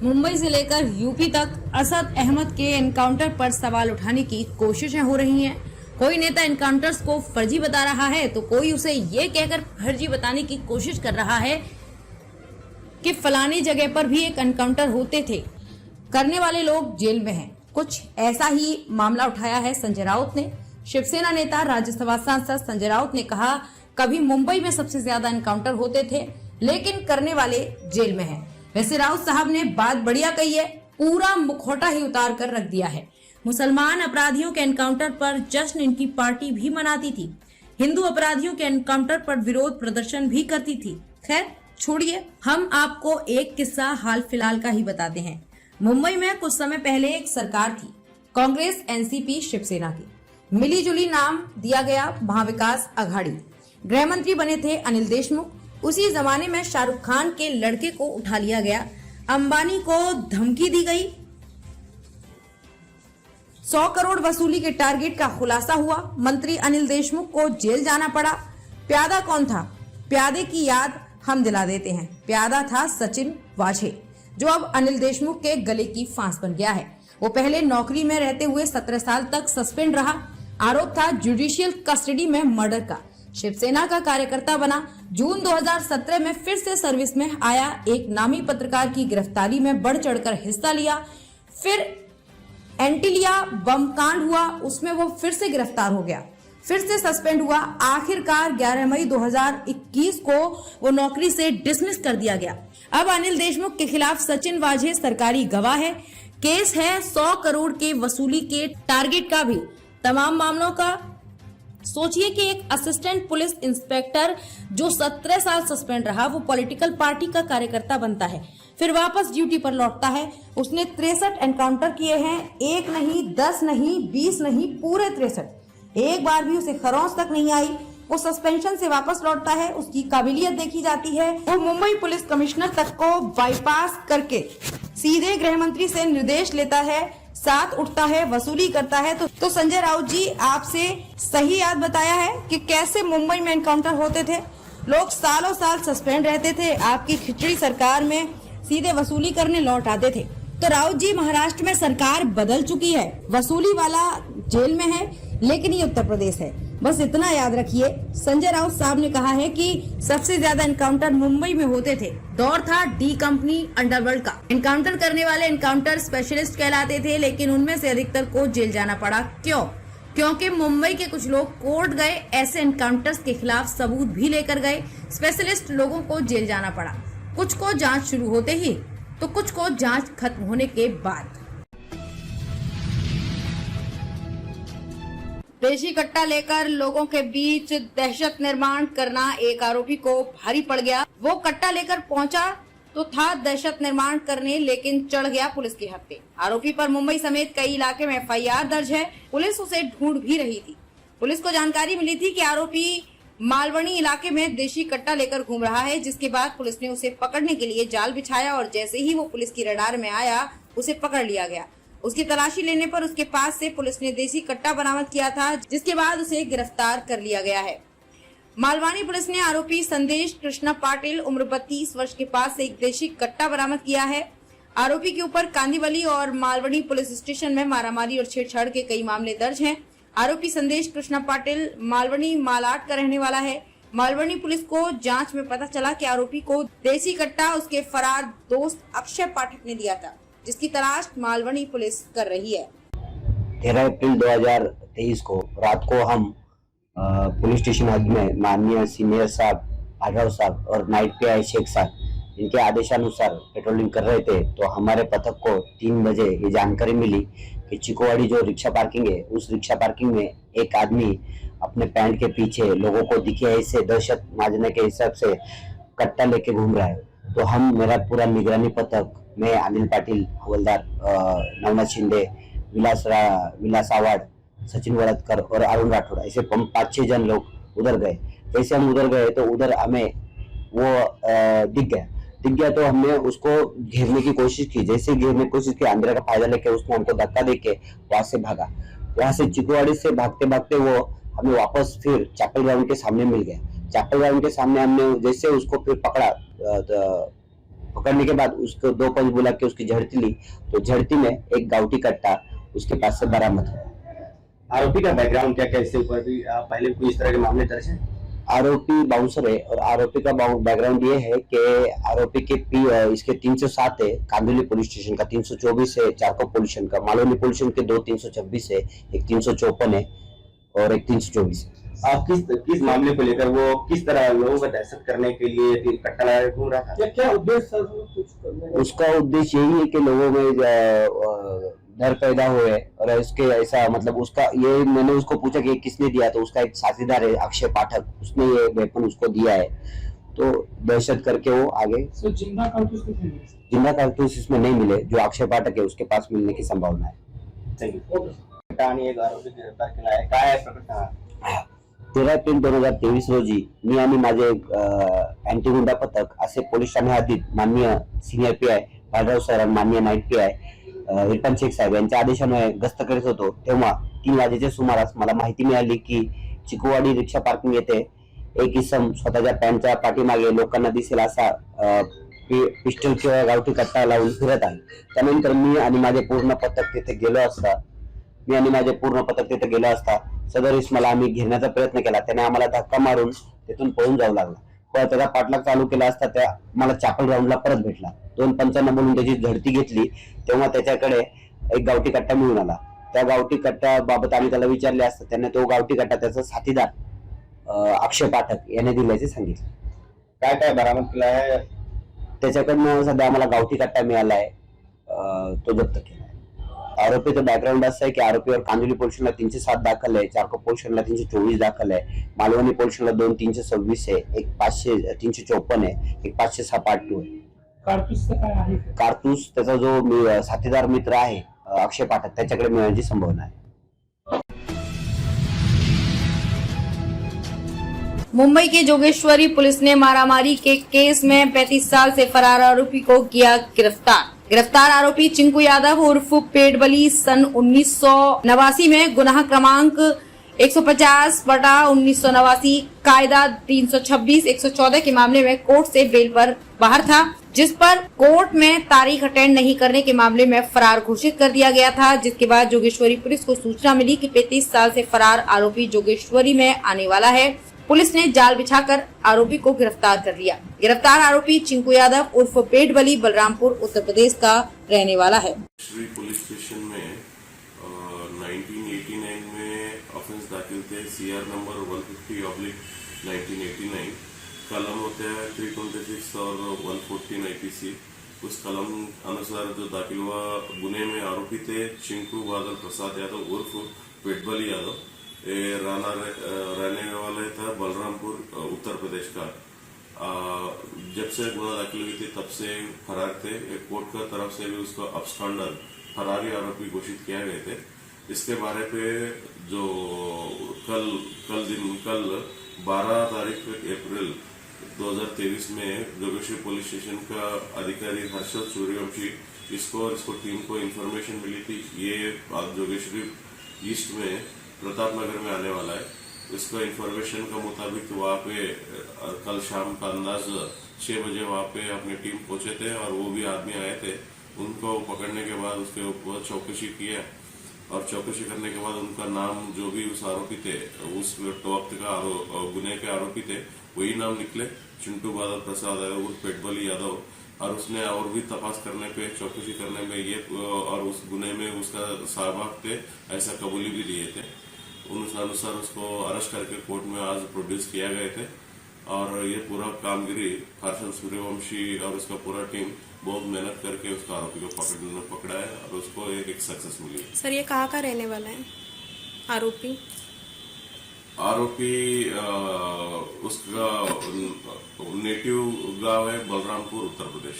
मुंबई से लेकर यूपी तक असद अहमद के एनकाउंटर पर सवाल उठाने की कोशिशें हो रही हैं। कोई नेता एनकाउंटर्स को फर्जी बता रहा है तो कोई उसे ये कहकर फर्जी बताने की कोशिश कर रहा है कि फलानी जगह पर भी एक एनकाउंटर होते थे, करने वाले लोग जेल में हैं। कुछ ऐसा ही मामला उठाया है संजय राउत ने। शिवसेना नेता राज्यसभा सांसद संजय राउत ने कहा, कभी मुंबई में सबसे ज्यादा एनकाउंटर होते थे लेकिन करने वाले जेल में हैं। वैसे राउत साहब ने बात बढ़िया कही है, पूरा मुखौटा ही उतार कर रख दिया है। मुसलमान अपराधियों के एनकाउंटर पर जश्न इनकी पार्टी भी मनाती थी, हिंदू अपराधियों के एनकाउंटर पर विरोध प्रदर्शन भी करती थी। खैर छोड़िए, हम आपको एक किस्सा हाल फिलहाल का ही बताते हैं। मुंबई में कुछ समय पहले एक सरकार थी, कांग्रेस एनसीपी शिवसेना की, मिली जुली नाम दिया गया महाविकास अघाड़ी। गृह मंत्री बने थे अनिल देशमुख। उसी जमाने में शाहरुख खान के लड़के को उठा लिया गया, अंबानी को धमकी दी गई, 100 करोड़ वसूली के टारगेट का खुलासा हुआ, मंत्री अनिल देशमुख को जेल जाना पड़ा। प्यादा कौन था? प्यादे की याद हम दिला देते हैं। प्यादा था सचिन वाझे, जो अब अनिल देशमुख के गले की फांस बन गया है। वो पहले नौकरी में रहते हुए 17 साल तक सस्पेंड रहा। आरोप था जुडिशियल कस्टडी में मर्डर का। शिवसेना का कार्यकर्ता बना। जून 2017 में फिर से सर्विस में आया। एक नामी पत्रकार की गिरफ्तारी में बढ़ चढ़कर हिस्सा लिया। फिर एंटीलिया बम कांड हुआ, उसमें वो फिर से गिरफ्तार हो गया, फिर से सस्पेंड हुआ। आखिरकार 11 मई 2021 को वो नौकरी से डिसमिस कर दिया गया। अब अनिल देशमुख के खिलाफ सचिन वाझे सरकारी गवाह है। केस है 100 करोड़ के वसूली के टारगेट का भी। तमाम मामलों का सोचिए कि एक असिस्टेंट पुलिस इंस्पेक्टर जो 17 साल सस्पेंड रहा, वो पॉलिटिकल पार्टी का कार्यकर्ता बनता है, फिर वापस ड्यूटी पर लौटता है। उसने 63 एनकाउंटर किए हैं, 1 नहीं, 10 नहीं, 20 नहीं, पूरे 63। एक बार भी उसे खरोंच तक नहीं आई। वो सस्पेंशन से वापस लौटता है, उसकी काबिलियत देखी जाती है। वो मुंबई पुलिस कमिश्नर तक को बाईपास करके सीधे गृह मंत्री से निर्देश लेता है, साथ उठता है, वसूली करता है। तो संजय राउत जी, आपसे सही याद बताया है कि कैसे मुंबई में एनकाउंटर होते थे। लोग सालों साल सस्पेंड रहते थे, आपकी खिचड़ी सरकार में सीधे वसूली करने लौट आते थे। तो राउत जी, महाराष्ट्र में सरकार बदल चुकी है, वसूली वाला जेल में है, लेकिन ये उत्तर प्रदेश है। बस इतना याद रखिए। संजय राउत साहब ने कहा है कि सबसे ज्यादा एनकाउंटर मुंबई में होते थे। दौर था डी कंपनी अंडरवर्ल्ड का। एनकाउंटर करने वाले एनकाउंटर स्पेशलिस्ट कहलाते थे, लेकिन उनमें से अधिकतर को जेल जाना पड़ा। क्यों? क्योंकि मुंबई के कुछ लोग कोर्ट गए, ऐसे एनकाउंटर्स के खिलाफ सबूत भी लेकर गए। स्पेशलिस्ट लोगों को जेल जाना पड़ा, कुछ को जांच शुरू होते ही तो कुछ को जांच खत्म होने के बाद। देशी कट्टा लेकर लोगों के बीच दहशत निर्माण करना एक आरोपी को भारी पड़ गया। वो कट्टा लेकर पहुंचा तो था दहशत निर्माण करने, लेकिन चढ़ गया पुलिस के हत्थे। आरोपी पर मुंबई समेत कई इलाके में FIR दर्ज है। पुलिस उसे ढूंढ भी रही थी। पुलिस को जानकारी मिली थी कि आरोपी मालवनी इलाके में देशी कट्टा लेकर घूम रहा है, जिसके बाद पुलिस ने उसे पकड़ने के लिए जाल बिछाया और जैसे ही वो पुलिस की रडार में आया, उसे पकड़ लिया गया। उसकी तलाशी लेने पर उसके पास से पुलिस ने देसी कट्टा बरामद किया था, जिसके बाद उसे गिरफ्तार कर लिया गया है। मालवानी पुलिस ने आरोपी संदेश कृष्णा पाटिल उम्र 32 वर्ष के पास से एक देशी कट्टा बरामद किया है। आरोपी के ऊपर कांदीवली और मालवनी पुलिस स्टेशन में मारामारी और छेड़छाड़ के कई मामले दर्ज हैं। आरोपी संदेश कृष्णा पाटिल मालवनी मालाट का रहने वाला है। मालवनी पुलिस को जांच में पता चला कि आरोपी को देसी कट्टा उसके फरार दोस्त अक्षय पाठक ने दिया था, जिसकी तलाश मालवनी पुलिस कर रही है। 13 अप्रैल 2023 को रात को हम पुलिस स्टेशन हद में माननीय सीनियर साहब, आढाव साहब और नाइट PI शेख साहब, इनके आदेशानुसार पेट्रोलिंग कर रहे थे। तो हमारे पथक को 3 बजे ये जानकारी मिली कि चिकोवाड़ी जो रिक्शा पार्किंग है, उस रिक्शा पार्किंग में एक आदमी अपने पैंट के पीछे लोगों को दिखे ऐसे दहशत मारने के हिसाब से कट्टा लेके घूम रहा है। तो हम, मेरा पूरा निगरानी पथक, मैं, अनिल पाटिल हवलदार, नवनाथ शिंदे, विलास आवाड, सचिन वड़तकर और अरुण राठौड़, ऐसे 5-6 जन लोग उधर गए। जैसे हम उधर गए तो उधर हमें वो दिख गया तो हमने उसको घेरने की कोशिश की। जैसे घेरने की कोशिश की, अंधेरे का फायदा लेके उसने हमको धक्का देके वहां से भागा। वहां से चिकोवाड़ी से भागते भागते वो हमें वापस फिर चैपल ग्राउंड के सामने मिल गया। चैपल ग्राउंड के सामने हमने जैसे उसको फिर पकड़ा, पकड़ने के बाद उसको 2 पंच बुला के उसकी झड़ती ली, तो झड़ती में एक गावठी कट्टा उसके पास से बरामद हुआ। आरोपी का बैकग्राउंड क्या क्या, इससे ऊपर भी पहले भी कोई इस तरह के मामले दर्ज हैं? आरोपी बाउंसर है और आरोपी का बैकग्राउंड ये है कि आरोपी के इसके 307 है कांदुली पुलिस स्टेशन का, 324 है चारकोप पुलिस स्टेशन का, मालवनी पुलिस स्टेशन के 2 326 है, एक 354 है और एक 324 है। आप किस मामले को लेकर वो किस तरह लोगों का दहशत करने के लिए कट्टा लगा के घूम रहा था? क्या उद्देश्य सर कुछ करने का? उसका उद्देश्य यही है कि लोगों में डर पैदा हुए और इसके ऐसा मतलब उसका ये मैंने उसको पूछा कि किसने दिया, तो उसका एक साथीदार है अक्षय पाठक, उसने ये वेपन उसको दिया है, तो दहशत करके वो आगे। सर जिंदा कारतूस कितने मिले? जिंदा कारतूस इसमें नहीं मिले, जो अक्षय पाठक है उसके पास मिलने की संभावना है। कट्टा आणि एक आरोपी गिरफ्तार केला आहे, काय आहे प्रकरण? 13 एप्रिल 2023 रोजी मी आणि माझे अँटी गुंडा पथक असे पोलीस ठाणे हद्दीत माननीय senior P I Balrao sir आणि माननीय night P I Irfan Shaikh साहेब यांच्या आदेशाने गस्त करत होतो, तेव्हा 3 वाजेच्या सुमारास मला माहिती मिळाली की चिकुवाडी रिक्षा पार्किंग येथे एक इसम स्वतःच्या पॅन्टच्या पाठीमागे लोकांना दिसेल असा पिस्टल किंवा गावठी कट्टा लावून फिरत आहे। त्यानंतर मी आणि माझे पूर्ण पथक तिथे गेलो असता सदर इसमाला आम्ही घेण्याचा प्रयत्न केला, त्याने आम्हाला धक्का मारून तिथून पळून जाऊ लागला, पण त्याचा पाठलाग चालू केला असता त्या मला चापल राऊंडला परत भेटला। 2 पंचांना बोलून त्याची झडती घेतली, तेव्हा त्याच्याकडे एक गावठी कट्टा मिळून आला। त्या गावठी कट्ट्याबाबत आम्ही त्याला विचारले असता त्याने तो गावठी कट्टा त्याचा साथीदार अक्षय पाठक याने दिल्याचे सांगितले। काय काय बरामद केला आहे? त्याच्याकडनं सध्या आम्हाला गावठी कट्टा मिळाला आहे, तो जप्त केला आहे। आरोपीचं बॅकग्राऊंड असं आहे की आरोपीवर कांदिवली पोलीस स्टेशनला 307 दाखल आहे, चारकोप पोलीस स्टेशनला 324 दाखल आहे, मालवणी पोलीस स्टेशनला 2 326 आहे, एक 354 आहे, एक 506 पार्ट 2 आहे। कारतूसचं काय आहे? कारतूस त्याचा जो साथीदार मित्र आहे अक्षय पाठक त्याच्याकडे मिळण्याची संभावना आहे। मुंबई के जोगेश्वरी पुलिस ने मारामारी के केस में 35 साल से फरार आरोपी को किया गिरफ्तार आरोपी चिंकू यादव उर्फ पेटबली सन 1989 में गुनाह क्रमांक 150/1989 कायदा 326/114 के मामले में कोर्ट से बेल पर बाहर था, जिस पर कोर्ट में तारीख अटेंड नहीं करने के मामले में फरार घोषित कर दिया गया था। जिसके बाद जोगेश्वरी पुलिस को सूचना मिली कि 35 साल से फरार आरोपी जोगेश्वरी में आने वाला है। पुलिस ने जाल बिछाकर आरोपी को गिरफ्तार कर लिया। गिरफ्तार आरोपी चिंकू यादव उर्फ पेटबली बलरामपुर उत्तर प्रदेश का रहने वाला है। श्री पुलिस स्टेशन में 1989 में ऑफेंस दाखिल थे, सीआर नंबर 150/1989, कलम होते हैं 326 और 114 IPC। उस कलम अनुसार जो दाखिल हुआ गुने में आरोपी थे चिंकू बादल प्रसाद यादव उर्फ पेटबली यादव, रहने वाले था बलरामपुर उत्तर प्रदेश का। जब से गुना दाखिल हुई थी तब से फरार थे, कोर्ट का तरफ से भी उसको अब्सकॉन्डर फरारी आरोपी घोषित किया गए थे। इसके बारे पे जो कल 12 तारीख अप्रैल 2023 में जोगेश्वरी पुलिस स्टेशन का अधिकारी हर्षद सूर्यवंशी इसको टीम को इन्फॉर्मेशन मिली थी ये जोगेश्वरी ईस्ट में प्रताप नगर में आने वाला है। इसका इन्फॉर्मेशन का मुताबिक वहाँ पे कल शाम का अंदाज 6 बजे वहाँ पे अपनी टीम पहुंचे थे और वो भी आदमी आए थे। उनको पकड़ने के बाद उसके ऊपर चौकसी किया और चौकसी करने के बाद उनका नाम जो भी उस आरोपी थे उस वक्त का गुने के आरोपी थे वही नाम निकले, चिंटू बादल प्रसाद उर्फ पेटबली यादव। और उसने और भी तपास करने पे चौकसी करने में ये और उस गुने में उसका सहभाग थे ऐसा कबूली भी दिए थे। उस अनुसार उसको अरेस्ट करके कोर्ट में आज प्रोड्यूस किया गए थे और ये पूरा कामगिरी हर्षद सूर्यवंशी और उसका पूरा टीम बहुत मेहनत करके उसका आरोपी को पकड़ा है और उसको एक सक्सेस मिली। सर ये कहाँ का रहने वाला है आरोपी? उसका नेटिव गांव है बलरामपुर उत्तर प्रदेश।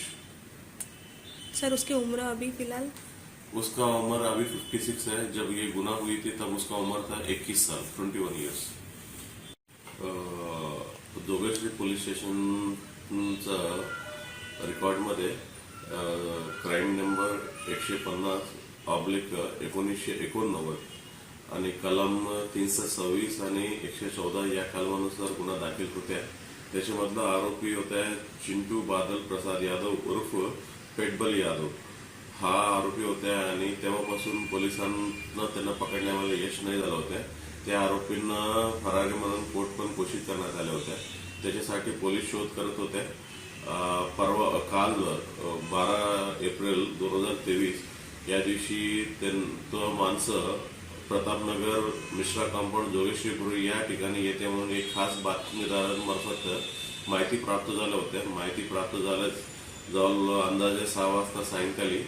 सर उसकी उम्र अभी फिलहाल? उसका उम्र अभी 56 है। जब ये गुना हुई थी तब उसका उम्र था 21 साल 21 ईयर्स। जोगेश्वरी पोलीस स्टेशनचा रेकॉर्डमध्ये क्राईम नंबर 150/1989 आणि कलम 326 आणि 114 या कलमानुसार गुन्हा दाखल होत्या त्याच्यामधला आरोपी होता चिंटू बादल प्रसाद यादव उर्फ पेटबल यादव हा आरोपी होता आणि तेव्हापासून पोलिसांना त्यांना पकडण्यामध्ये यश नाही झालं होतं. त्या आरोपींना फरारी म्हणून कोर्ट पण घोषित करण्यात आल्या होत्या. त्याच्यासाठी पोलीस शोध करत होते. काल 12 एप्रिल 2023 या दिवशी तो माणसं प्रतापनगर मिश्रा कंपाऊंड जोगेश्वरीपुरी या ठिकाणी येते म्हणून एक खास बातमीदारांमार्फत माहिती प्राप्त झाल्या होत्या. माहिती प्राप्त झाल्यास जवळ अंदाजे 6 वाजता सायंकाळी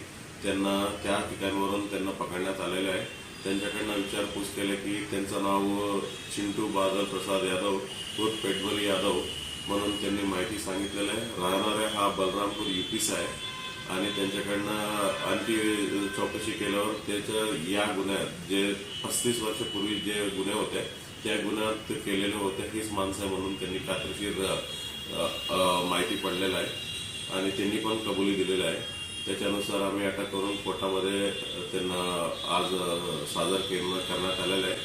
त्यांना त्या ठिकाणावरून त्यांना पकडण्यात आलेलं आहे. त्यांच्याकडनं विचारपूस केली की त्यांचं नाव चिंटू बादल प्रसाद यादव उर्फ पेटबल यादव म्हणून त्यांनी माहिती सांगितलेलं आहे. राहणाऱ्या हा बलरामपूर यूपीचा आहे आणि त्यांच्याकडनं आणखी चौकशी केल्यावर त्याच्या या गुन्ह्यात जे 35 वर्षापूर्वी जे गुन्हे होते त्या गुन्ह्यात केलेले होते हीच माणसं म्हणून त्यांनी खात्रीशीर माहिती पडलेलं आहे आणि त्यांनी पण कबुली दिलेलं आहे. त्याच्यानुसार आम्ही अटक करून कोर्टामध्ये त्यांना आज सादर करण्यात आलेलं आहे.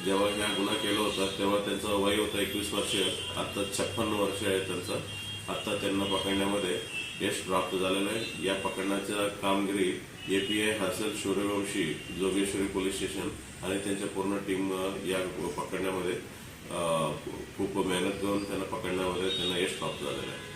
जेव्हा हा गुन्हा केला होता तेव्हा त्यांचं वय होतं 21 वर्ष. आता 56 वर्ष आहे त्यांचं. आता त्यांना पकडण्यामध्ये यश प्राप्त झालेलं आहे. या पकडण्याच्या कामगिरी API Harshal Suryavanshi Jogeshwari police station आणि त्यांच्या पूर्ण टीम या पकडण्यामध्ये खूप मेहनत करून त्यांना पकडण्यामध्ये त्यांना यश प्राप्त झालेलं आहे.